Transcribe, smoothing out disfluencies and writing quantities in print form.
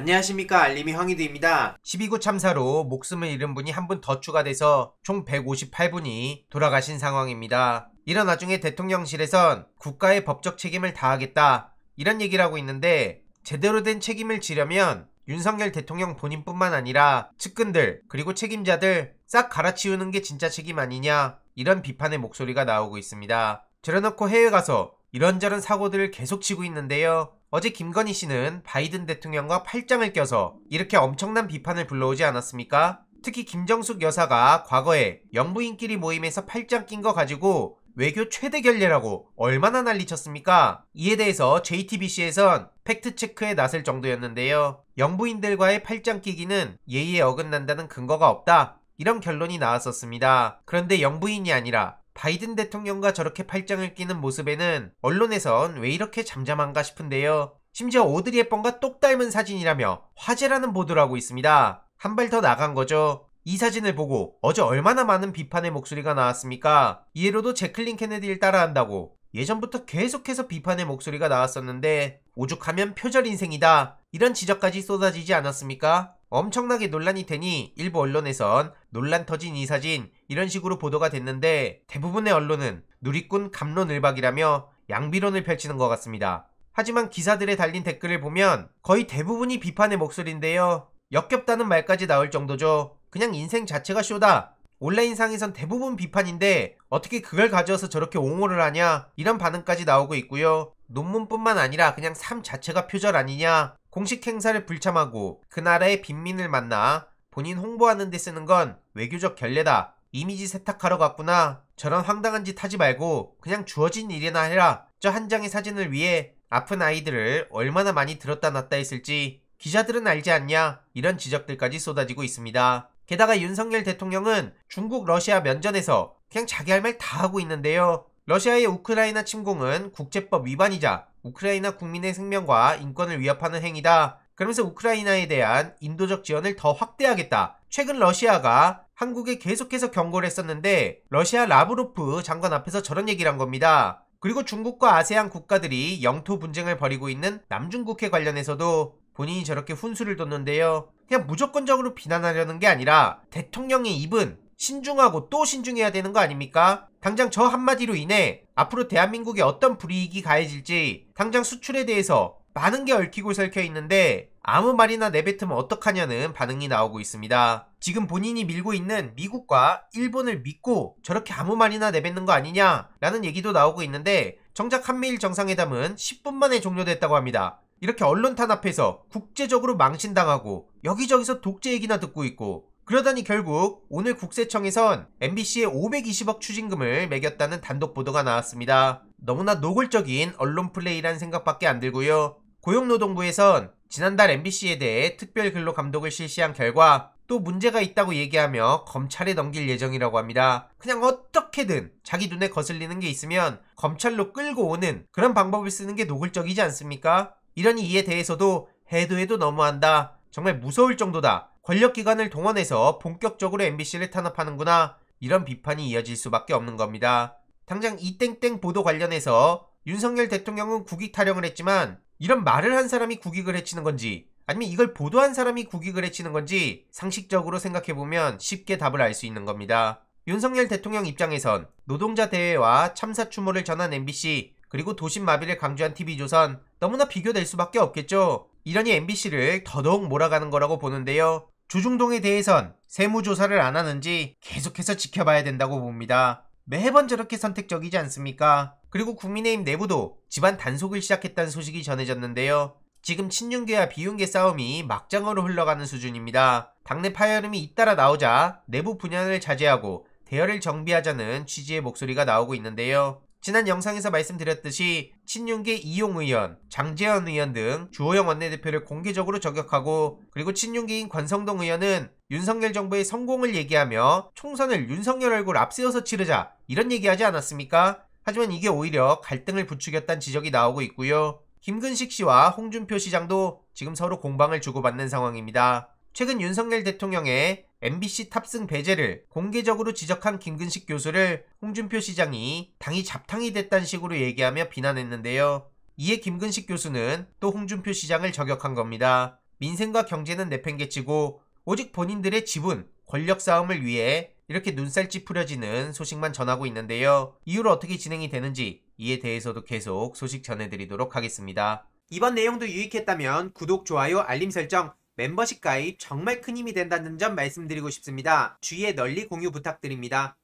안녕하십니까, 알림이 황희두입니다. 12구 참사로 목숨을 잃은 분이 한 분 더 추가돼서 총 158분이 돌아가신 상황입니다. 이런 와중에 대통령실에선 국가의 법적 책임을 다하겠다 이런 얘기를 하고 있는데, 제대로 된 책임을 지려면 윤석열 대통령 본인뿐만 아니라 측근들 그리고 책임자들 싹 갈아치우는 게 진짜 책임 아니냐, 이런 비판의 목소리가 나오고 있습니다. 저래놓고 해외 가서 이런저런 사고들을 계속 치고 있는데요. 어제 김건희 씨는 바이든 대통령과 팔짱을 껴서 이렇게 엄청난 비판을 불러오지 않았습니까? 특히 김정숙 여사가 과거에 영부인끼리 모임에서 팔짱 낀 거 가지고 외교 최대 결례라고 얼마나 난리쳤습니까? 이에 대해서 JTBC에선 팩트체크에 나설 정도였는데요. 영부인들과의 팔짱 끼기는 예의에 어긋난다는 근거가 없다, 이런 결론이 나왔었습니다. 그런데 영부인이 아니라 바이든 대통령과 저렇게 팔짱을 끼는 모습에는 언론에선 왜 이렇게 잠잠한가 싶은데요. 심지어 오드리 헵번과 똑 닮은 사진이라며 화제라는 보도를 하고 있습니다. 한 발 더 나간 거죠. 이 사진을 보고 어제 얼마나 많은 비판의 목소리가 나왔습니까? 이해로도 제클린 케네디를 따라한다고 예전부터 계속해서 비판의 목소리가 나왔었는데, 오죽하면 표절 인생이다 이런 지적까지 쏟아지지 않았습니까? 엄청나게 논란이 되니 일부 언론에선 논란 터진 이 사진 이런 식으로 보도가 됐는데, 대부분의 언론은 누리꾼 갑론을박이라며 양비론을 펼치는 것 같습니다. 하지만 기사들에 달린 댓글을 보면 거의 대부분이 비판의 목소리인데요. 역겹다는 말까지 나올 정도죠. 그냥 인생 자체가 쇼다, 온라인상에선 대부분 비판인데 어떻게 그걸 가져와서 저렇게 옹호를 하냐, 이런 반응까지 나오고 있고요. 논문뿐만 아니라 그냥 삶 자체가 표절 아니냐, 공식 행사를 불참하고 그 나라의 빈민을 만나 본인 홍보하는 데 쓰는 건 외교적 결례다, 이미지 세탁하러 갔구나, 저런 황당한 짓 하지 말고 그냥 주어진 일이나 해라, 저 한 장의 사진을 위해 아픈 아이들을 얼마나 많이 들었다 놨다 했을지 기자들은 알지 않냐, 이런 지적들까지 쏟아지고 있습니다. 게다가 윤석열 대통령은 중국 러시아 면전에서 그냥 자기 할 말 다 하고 있는데요. 러시아의 우크라이나 침공은 국제법 위반이자 우크라이나 국민의 생명과 인권을 위협하는 행위다, 그러면서 우크라이나에 대한 인도적 지원을 더 확대하겠다. 최근 러시아가 한국에 계속해서 경고를 했었는데 러시아 라브로프 장관 앞에서 저런 얘기를 한 겁니다. 그리고 중국과 아세안 국가들이 영토 분쟁을 벌이고 있는 남중국해 관련해서도 본인이 저렇게 훈수를 뒀는데요. 그냥 무조건적으로 비난하려는 게 아니라 대통령의 입은 신중하고 또 신중해야 되는 거 아닙니까? 당장 저 한마디로 인해 앞으로 대한민국에 어떤 불이익이 가해질지 당장 수출에 대해서 많은 게 얽히고 설켜 있는데 아무 말이나 내뱉으면 어떡하냐는 반응이 나오고 있습니다. 지금 본인이 밀고 있는 미국과 일본을 믿고 저렇게 아무 말이나 내뱉는 거 아니냐라는 얘기도 나오고 있는데, 정작 한미일 정상회담은 10분 만에 종료됐다고 합니다. 이렇게 언론 탄압해서 국제적으로 망신당하고 여기저기서 독재 얘기나 듣고 있고, 그러다니 결국 오늘 국세청에선 MBC에 520억 추징금을 매겼다는 단독 보도가 나왔습니다. 너무나 노골적인 언론 플레이란 생각밖에 안 들고요. 고용노동부에선 지난달 MBC에 대해 특별 근로 감독을 실시한 결과 또 문제가 있다고 얘기하며 검찰에 넘길 예정이라고 합니다. 그냥 어떻게든 자기 눈에 거슬리는 게 있으면 검찰로 끌고 오는 그런 방법을 쓰는 게 노골적이지 않습니까? 이러니 이에 대해서도 해도 너무한다, 정말 무서울 정도다, 권력기관을 동원해서 본격적으로 MBC를 탄압하는구나, 이런 비판이 이어질 수밖에 없는 겁니다. 당장 이 땡땡 보도 관련해서 윤석열 대통령은 국익 타령을 했지만 이런 말을 한 사람이 국익을 해치는 건지 아니면 이걸 보도한 사람이 국익을 해치는 건지 상식적으로 생각해보면 쉽게 답을 알 수 있는 겁니다. 윤석열 대통령 입장에선 노동자 대회와 참사 추모를 전한 MBC 그리고 도심 마비를 강조한 TV조선 너무나 비교될 수밖에 없겠죠. 이러니 MBC를 더더욱 몰아가는 거라고 보는데요. 조중동에 대해선 세무조사를 안 하는지 계속해서 지켜봐야 된다고 봅니다. 매번 저렇게 선택적이지 않습니까? 그리고 국민의힘 내부도 집안 단속을 시작했다는 소식이 전해졌는데요. 지금 친윤계와 비윤계 싸움이 막장으로 흘러가는 수준입니다. 당내 파열음이 잇따라 나오자 내부 분열을 자제하고 대열을 정비하자는 취지의 목소리가 나오고 있는데요. 지난 영상에서 말씀드렸듯이 친윤계 이용 의원, 장제원 의원 등 주호영 원내대표를 공개적으로 저격하고, 그리고 친윤계인 권성동 의원은 윤석열 정부의 성공을 얘기하며 총선을 윤석열 얼굴 앞세워서 치르자 이런 얘기하지 않았습니까? 하지만 이게 오히려 갈등을 부추겼다는 지적이 나오고 있고요. 김근식 씨와 홍준표 시장도 지금 서로 공방을 주고받는 상황입니다. 최근 윤석열 대통령의 MBC 탑승 배제를 공개적으로 지적한 김근식 교수를 홍준표 시장이 당이 잡탕이 됐다는 식으로 얘기하며 비난했는데요. 이에 김근식 교수는 또 홍준표 시장을 저격한 겁니다. 민생과 경제는 내팽개치고 오직 본인들의 지분, 권력 싸움을 위해 이렇게 눈살 찌푸려지는 소식만 전하고 있는데요. 이후로 어떻게 진행이 되는지 이에 대해서도 계속 소식 전해드리도록 하겠습니다. 이번 내용도 유익했다면 구독, 좋아요, 알림 설정, 멤버십 가입 정말 큰 힘이 된다는 점 말씀드리고 싶습니다. 주위에 널리 공유 부탁드립니다.